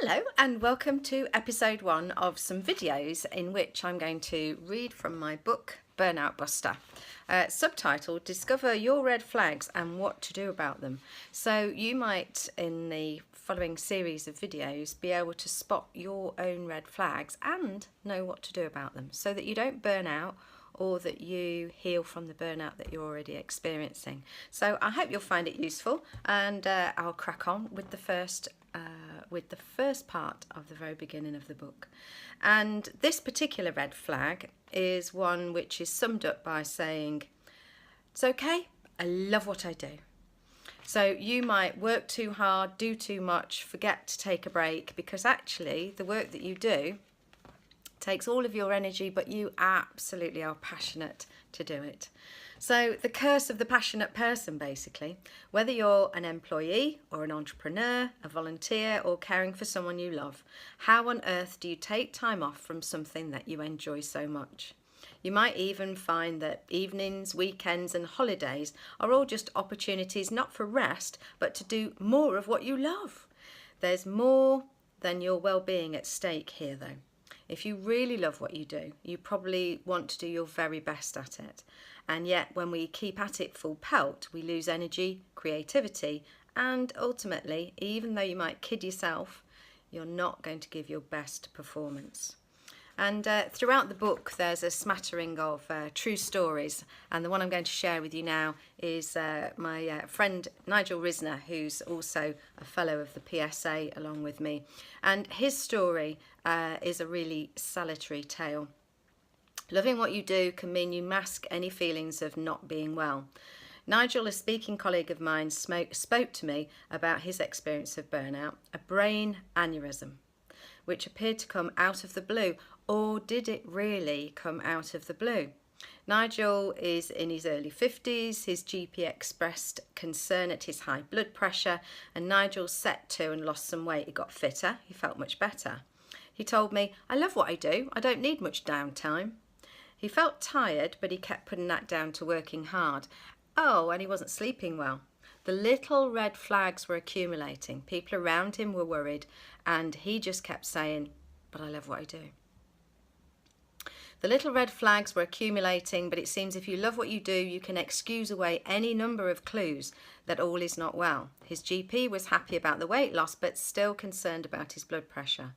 Hello and welcome to episode 1 of some videos in which I'm going to read from my book Burnout Buster, subtitled Discover Your Red Flags and What to Do About Them. So you might, in the following series of videos, be able to spot your own red flags and know what to do about them so that you don't burn out or that you heal from the burnout that you're already experiencing. So I hope you'll find it useful, and I'll crack on with the first part of the very beginning of the book. And this particular red flag is one which is summed up by saying, it's okay, I love what I do. So you might work too hard, do too much, forget to take a break, because actually the work that you do takes all of your energy, but you absolutely are passionate to do it. So the curse of the passionate person, basically, whether you're an employee or an entrepreneur, a volunteer, or caring for someone you love, how on earth do you take time off from something that you enjoy so much? You might even find that evenings, weekends, and holidays are all just opportunities not for rest, but to do more of what you love. There's more than your well-being at stake here, though. If you really love what you do, you probably want to do your very best at it. And yet, when we keep at it full pelt, we lose energy, creativity, and ultimately, even though you might kid yourself, you're not going to give your best performance. And throughout the book, there's a smattering of true stories. And the one I'm going to share with you now is my friend Nigel Risner, who's also a fellow of the PSA along with me. And his story is a really salutary tale. Loving what you do can mean you mask any feelings of not being well. Nigel, a speaking colleague of mine, spoke to me about his experience of burnout, a brain aneurysm, which appeared to come out of the blue. Or did it really come out of the blue? Nigel is in his early 50s. His GP expressed concern at his high blood pressure, and Nigel set to and lost some weight. He got fitter. He felt much better. He told me, I love what I do. I don't need much downtime. He felt tired, but he kept putting that down to working hard. Oh, and he wasn't sleeping well. The little red flags were accumulating. People around him were worried, and he just kept saying, but I love what I do. The little red flags were accumulating, but it seems if you love what you do, you can excuse away any number of clues that all is not well. His GP was happy about the weight loss, but still concerned about his blood pressure.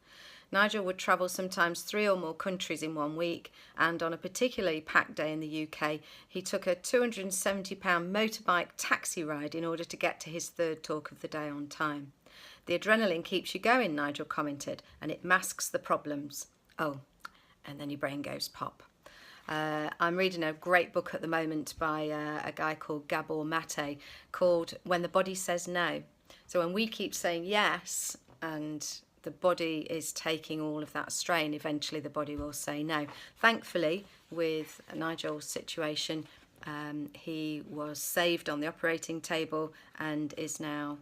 Nigel would travel sometimes 3 or more countries in 1 week, and on a particularly packed day in the UK, he took a £270 motorbike taxi ride in order to get to his third talk of the day on time. The adrenaline keeps you going, Nigel commented, and it masks the problems. Oh, and then your brain goes pop. I'm reading a great book at the moment by a guy called Gabor Mate called When the Body Says No. So when we keep saying yes and the body is taking all of that strain, eventually the body will say no. Thankfully, with Nigel's situation, he was saved on the operating table and is now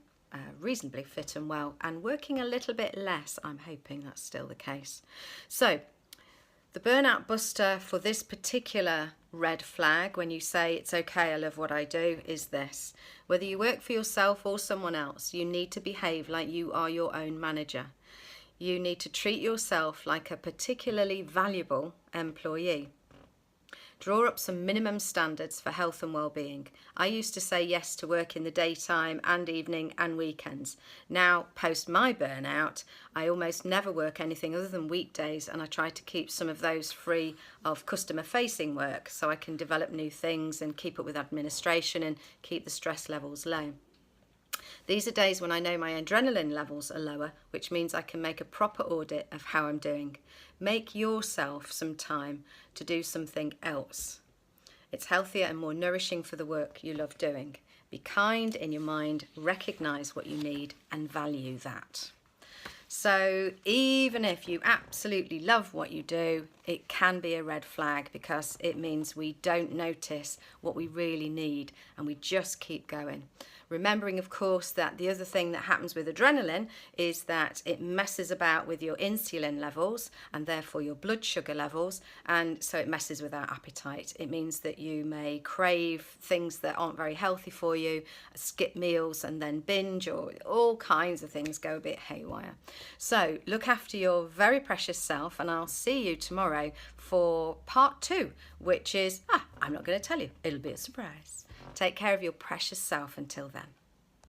reasonably fit and well and working a little bit less. I'm hoping that's still the case. So the burnout buster for this particular red flag, when you say it's okay, I love what I do, is this. Whether you work for yourself or someone else, you need to behave like you are your own manager. You need to treat yourself like a particularly valuable employee. Draw up some minimum standards for health and well-being. I used to say yes to work in the daytime and evening and weekends. Now, post my burnout, I almost never work anything other than weekdays, and I try to keep some of those free of customer-facing work so I can develop new things and keep up with administration and keep the stress levels low. These are days when I know my adrenaline levels are lower, which means I can make a proper audit of how I'm doing. Make yourself some time to do something else. It's healthier and more nourishing for the work you love doing. Be kind in your mind, recognise what you need and value that. So even if you absolutely love what you do, it can be a red flag because it means we don't notice what we really need and we just keep going. Remembering, of course, that the other thing that happens with adrenaline is that it messes about with your insulin levels and therefore your blood sugar levels, and so it messes with our appetite. It means that you may crave things that aren't very healthy for you, skip meals and then binge, or all kinds of things go a bit haywire. So look after your very precious self, and I'll see you tomorrow for part 2, which is, I'm not going to tell you, it'll be a surprise. Take care of your precious self until then.